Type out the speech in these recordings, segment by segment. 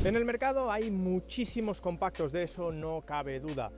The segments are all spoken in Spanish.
En el mercado hay muchísimos compactos, de eso no cabe duda,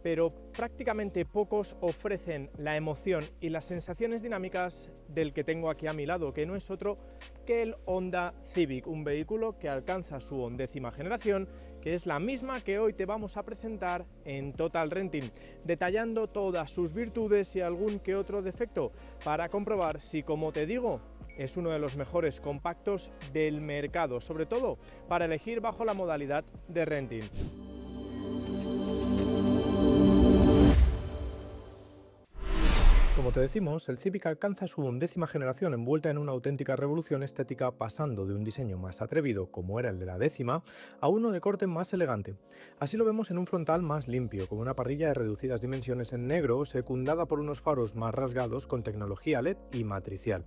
pero prácticamente pocos ofrecen la emoción y las sensaciones dinámicas del que tengo aquí a mi lado, que no es otro que el Honda Civic, un vehículo que alcanza su 11ª generación, que es la misma que hoy te vamos a presentar en Total Renting, detallando todas sus virtudes y algún que otro defecto, para comprobar si, como te digo, es uno de los mejores compactos del mercado, sobre todo para elegir bajo la modalidad de renting. Como te decimos, el Civic alcanza su 11ª generación envuelta en una auténtica revolución estética, pasando de un diseño más atrevido, como era el de la 10ª, a uno de corte más elegante. Así lo vemos en un frontal más limpio, con una parrilla de reducidas dimensiones en negro, secundada por unos faros más rasgados con tecnología LED y matricial.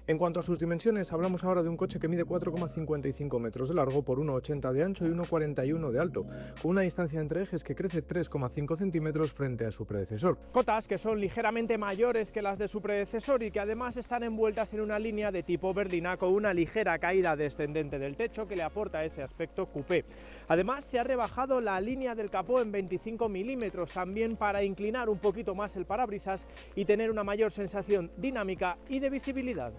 En cuanto a sus dimensiones, hablamos ahora de un coche que mide 4,55 metros de largo por 1,80 de ancho y 1,41 de alto, con una distancia entre ejes que crece 3,5 centímetros frente a su predecesor. Cotas que son ligeramente mayores que las de su predecesor y que además están envueltas en una línea de tipo berlina con una ligera caída descendente del techo que le aporta ese aspecto coupé. Además, se ha rebajado la línea del capó en 25 milímetros también para inclinar un poquito más el parabrisas y tener una mayor sensación dinámica y de visibilidad.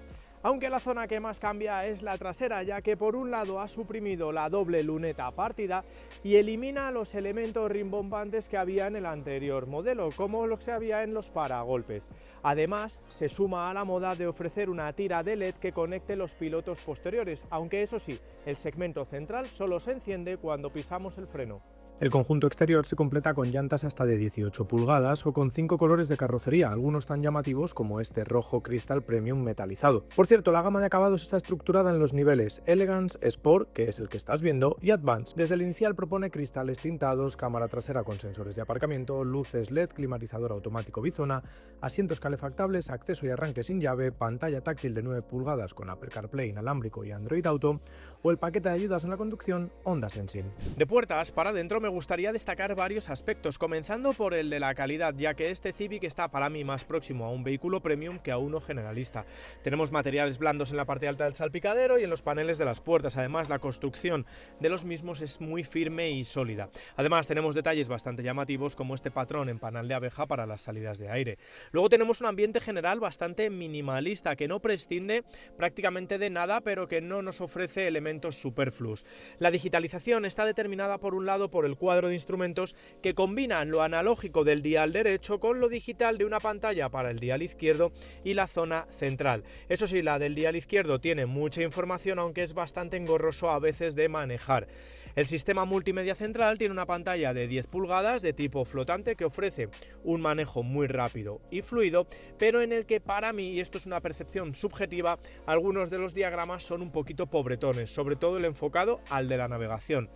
Aunque la zona que más cambia es la trasera, ya que por un lado ha suprimido la doble luneta partida y elimina los elementos rimbombantes que había en el anterior modelo, como los que había en los paragolpes. Además, se suma a la moda de ofrecer una tira de LED que conecte los pilotos posteriores, aunque eso sí, el segmento central solo se enciende cuando pisamos el freno. El conjunto exterior se completa con llantas hasta de 18 pulgadas o con 5 colores de carrocería, algunos tan llamativos como este rojo Crystal Premium metalizado. Por cierto, la gama de acabados está estructurada en los niveles Elegance, Sport, que es el que estás viendo, y Advance. Desde el inicial propone cristales tintados, cámara trasera con sensores de aparcamiento, luces LED, climatizador automático bizona, asientos calefactables, acceso y arranque sin llave, pantalla táctil de 9 pulgadas con Apple CarPlay inalámbrico y Android Auto, o el paquete de ayudas en la conducción Honda Sensing. De puertas para adentro me gustaría destacar varios aspectos, comenzando por el de la calidad, ya que este Civic está para mí más próximo a un vehículo premium que a uno generalista. Tenemos materiales blandos en la parte alta del salpicadero y en los paneles de las puertas. Además, la construcción de los mismos es muy firme y sólida. Además, tenemos detalles bastante llamativos como este patrón en panal de abeja para las salidas de aire. Luego tenemos un ambiente general bastante minimalista que no prescinde prácticamente de nada, pero que no nos ofrece elementos superfluos. La digitalización está determinada por un lado por el cuadro de instrumentos que combinan lo analógico del dial derecho con lo digital de una pantalla para el dial izquierdo y la zona central. Eso sí, la del dial izquierdo tiene mucha información, aunque es bastante engorroso a veces de manejar. El sistema multimedia central tiene una pantalla de 10 pulgadas de tipo flotante que ofrece un manejo muy rápido y fluido, pero en el que para mí, y esto es una percepción subjetiva, algunos de los diagramas son un poquito pobretones, sobre todo el enfocado al de la navegación.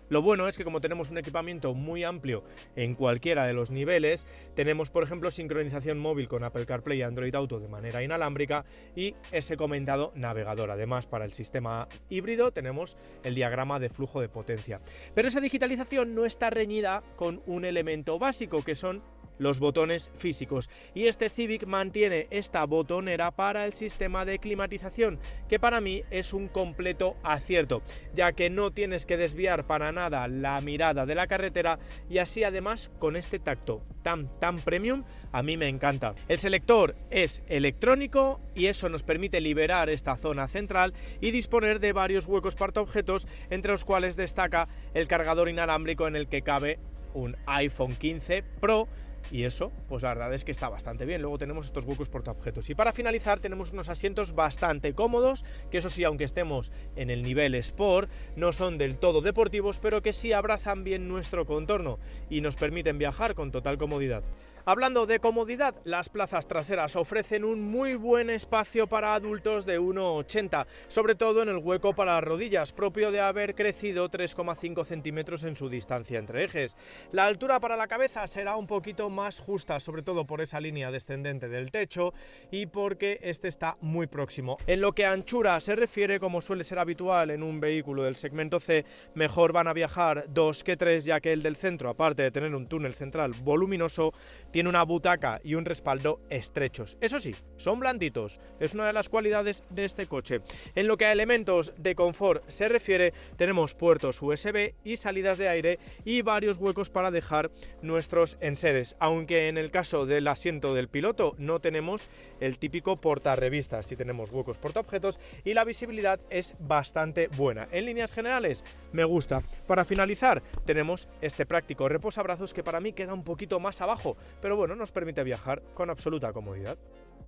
Lo bueno es que como tenemos un equipamiento muy amplio en cualquiera de los niveles, tenemos por ejemplo sincronización móvil con Apple CarPlay y Android Auto de manera inalámbrica y ese comentado navegador. Además, para el sistema híbrido tenemos el diagrama de flujo de potencia. Pero esa digitalización no está reñida con un elemento básico, que son los botones físicos, y este Civic mantiene esta botonera para el sistema de climatización, que para mí es un completo acierto, ya que no tienes que desviar para nada la mirada de la carretera, y así además con este tacto tan premium a mí me encanta. El selector es electrónico y eso nos permite liberar esta zona central y disponer de varios huecos portaobjetos, entre los cuales destaca el cargador inalámbrico en el que cabe un iPhone 15 Pro. Y eso, pues la verdad es que está bastante bien. Luego tenemos estos huecos portaobjetos. Y para finalizar tenemos unos asientos bastante cómodos, que eso sí, aunque estemos en el nivel Sport, no son del todo deportivos, pero que sí abrazan bien nuestro contorno y nos permiten viajar con total comodidad. Hablando de comodidad, las plazas traseras ofrecen un muy buen espacio para adultos de 1,80, sobre todo en el hueco para las rodillas, propio de haber crecido 3,5 centímetros en su distancia entre ejes. La altura para la cabeza será un poquito más justa, sobre todo por esa línea descendente del techo y porque este está muy próximo. En lo que a anchura se refiere, como suele ser habitual en un vehículo del segmento C, mejor van a viajar 2 que 3, ya que el del centro, aparte de tener un túnel central voluminoso, tiene una butaca y un respaldo estrechos. Eso sí, son blanditos, es una de las cualidades de este coche. En lo que a elementos de confort se refiere, tenemos puertos USB y salidas de aire y varios huecos para dejar nuestros enseres, aunque en el caso del asiento del piloto no tenemos el típico portarrevistas, sí tenemos huecos portaobjetos y la visibilidad es bastante buena. En líneas generales me gusta. Para finalizar tenemos este práctico reposabrazos que para mí queda un poquito más abajo, pero bueno, nos permite viajar con absoluta comodidad.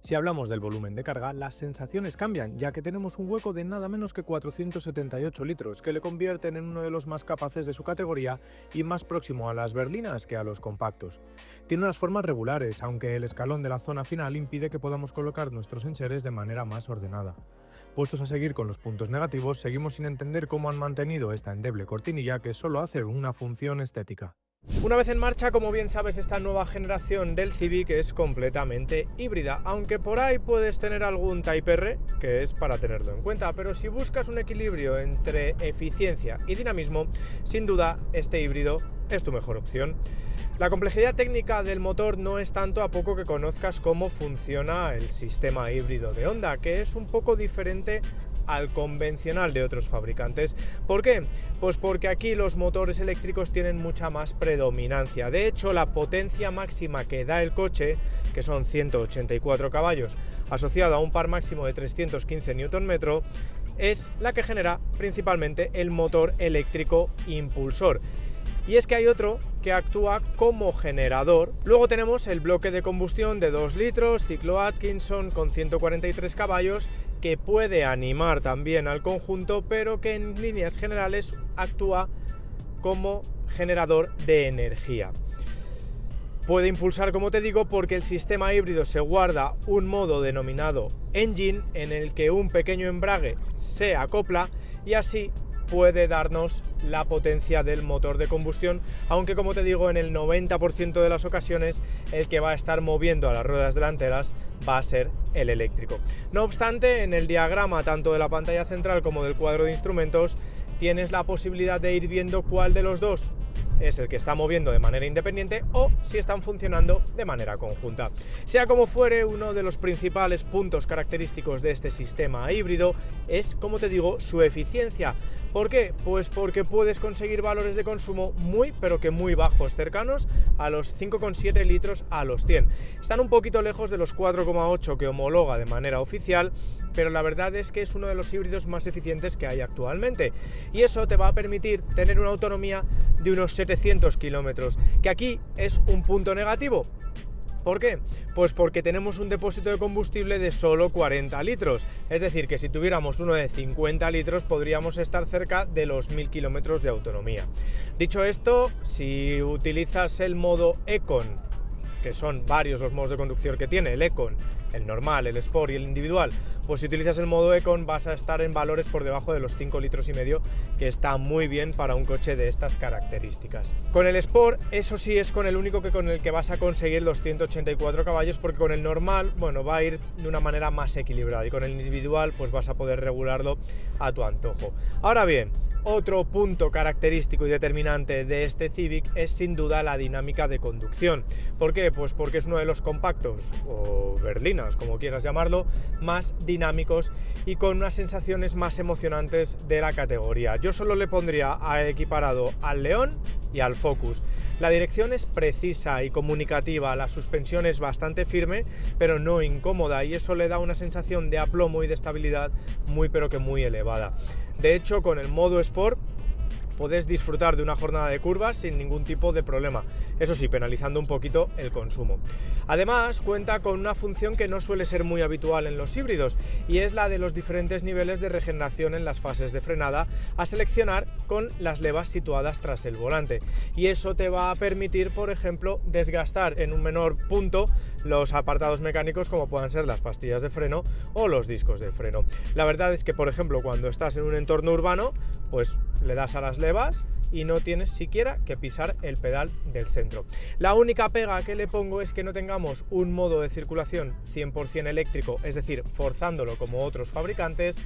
Si hablamos del volumen de carga, las sensaciones cambian, ya que tenemos un hueco de nada menos que 478 litros, que le convierten en uno de los más capaces de su categoría y más próximo a las berlinas que a los compactos. Tiene unas formas regulares, aunque el escalón de la zona final impide que podamos colocar nuestros enseres de manera más ordenada. Puestos a seguir con los puntos negativos, seguimos sin entender cómo han mantenido esta endeble cortinilla que solo hace una función estética. Una vez en marcha, como bien sabes, esta nueva generación del Civic es completamente híbrida, aunque por ahí puedes tener algún Type R, que es para tenerlo en cuenta, pero si buscas un equilibrio entre eficiencia y dinamismo, sin duda este híbrido es tu mejor opción. La complejidad técnica del motor no es tanto a poco que conozcas cómo funciona el sistema híbrido de Honda, que es un poco diferente al convencional de otros fabricantes. ¿Por qué? Pues porque aquí los motores eléctricos tienen mucha más predominancia. De hecho, la potencia máxima que da el coche, que son 184 caballos, asociado a un par máximo de 315 Nm, es la que genera principalmente el motor eléctrico impulsor. Y es que hay otro que actúa como generador. Luego tenemos el bloque de combustión de 2 litros, ciclo Atkinson con 143 caballos, que puede animar también al conjunto, pero que en líneas generales actúa como generador de energía. Puede impulsar, como te digo, porque el sistema híbrido se guarda un modo denominado Engine, en el que un pequeño embrague se acopla y así puede darnos la potencia del motor de combustión, aunque como te digo, en el 90% de las ocasiones el que va a estar moviendo a las ruedas delanteras va a ser el eléctrico. No obstante, en el diagrama tanto de la pantalla central como del cuadro de instrumentos tienes la posibilidad de ir viendo cuál de los dos es el que está moviendo de manera independiente o si están funcionando de manera conjunta. Sea como fuere, uno de los principales puntos característicos de este sistema híbrido es, como te digo, su eficiencia. ¿Por qué? Pues porque puedes conseguir valores de consumo muy, pero que muy bajos, cercanos a los 5,7 litros a los 100. Están un poquito lejos de los 4,8 que homologa de manera oficial, pero la verdad es que es uno de los híbridos más eficientes que hay actualmente. Y eso te va a permitir tener una autonomía de unos 700 kilómetros, que aquí es un punto negativo. ¿Por qué? Pues porque tenemos un depósito de combustible de solo 40 litros, es decir, que si tuviéramos uno de 50 litros podríamos estar cerca de los 1000 kilómetros de autonomía. Dicho esto, si utilizas el modo Econ, que son varios los modos de conducción que tiene el Econ, el normal, el Sport y el individual, pues si utilizas el modo Econ vas a estar en valores por debajo de los 5 litros y medio, que está muy bien para un coche de estas características. Con el Sport, eso sí, es con el único que con el que vas a conseguir los 184 caballos, porque con el normal, bueno, va a ir de una manera más equilibrada y con el individual pues vas a poder regularlo a tu antojo. Ahora bien, otro punto característico y determinante de este Civic es sin duda la dinámica de conducción. ¿Por qué? Pues porque es uno de los compactos, o berlinas, como quieras llamarlo, más dinámicos y con unas sensaciones más emocionantes de la categoría. Yo solo le pondría equiparado al León y al Focus. La dirección es precisa y comunicativa, la suspensión es bastante firme, pero no incómoda, y eso le da una sensación de aplomo y de estabilidad muy pero que muy elevada. De hecho, con el modo Sport podés disfrutar de una jornada de curvas sin ningún tipo de problema, eso sí, penalizando un poquito el consumo. Además, cuenta con una función que no suele ser muy habitual en los híbridos, y es la de los diferentes niveles de regeneración en las fases de frenada a seleccionar con las levas situadas tras el volante, y eso te va a permitir, por ejemplo, desgastar en un menor punto los apartados mecánicos como puedan ser las pastillas de freno o los discos de freno. La verdad es que, por ejemplo, cuando estás en un entorno urbano, pues le das a las levas y no tienes siquiera que pisar el pedal del centro. La única pega que le pongo es que no tengamos un modo de circulación 100% eléctrico, es decir, forzándolo como otros fabricantes,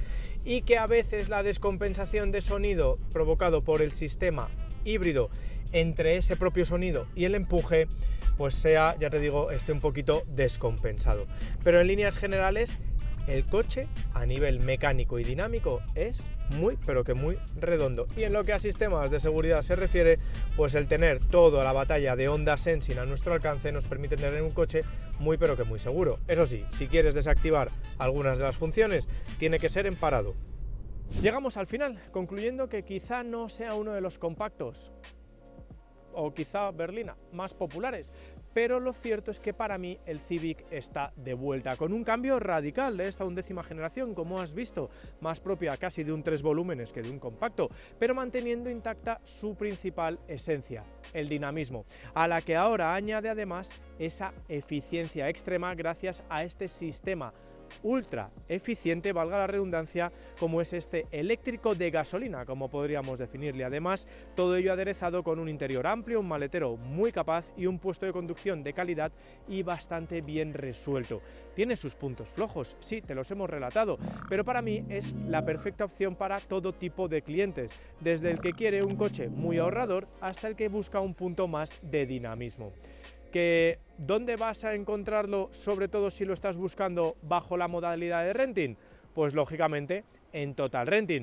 y que a veces la descompensación de sonido provocado por el sistema híbrido entre ese propio sonido y el empuje, pues sea, ya te digo, esté un poquito descompensado. Pero en líneas generales, el coche a nivel mecánico y dinámico es muy, pero que muy redondo. Y en lo que a sistemas de seguridad se refiere, pues el tener toda la batalla de Honda Sensing a nuestro alcance nos permite tener un coche muy, pero que muy seguro. Eso sí, si quieres desactivar algunas de las funciones, tiene que ser en parado. Llegamos al final, concluyendo que quizá no sea uno de los compactos, o quizá berlina, más populares, pero lo cierto es que para mí el Civic está de vuelta, con un cambio radical de esta 11ª generación, como has visto, más propia casi de un 3 volúmenes que de un compacto, pero manteniendo intacta su principal esencia, el dinamismo, a la que ahora añade además esa eficiencia extrema gracias a este sistema ultra eficiente, valga la redundancia, como es este eléctrico de gasolina, como podríamos definirle. Además, todo ello aderezado con un interior amplio, un maletero muy capaz y un puesto de conducción de calidad y bastante bien resuelto. Tiene sus puntos flojos, sí, te los hemos relatado, pero para mí es la perfecta opción para todo tipo de clientes, desde el que quiere un coche muy ahorrador hasta el que busca un punto más de dinamismo. ¿Dónde vas a encontrarlo, sobre todo si lo estás buscando bajo la modalidad de renting? Pues lógicamente en Total Renting.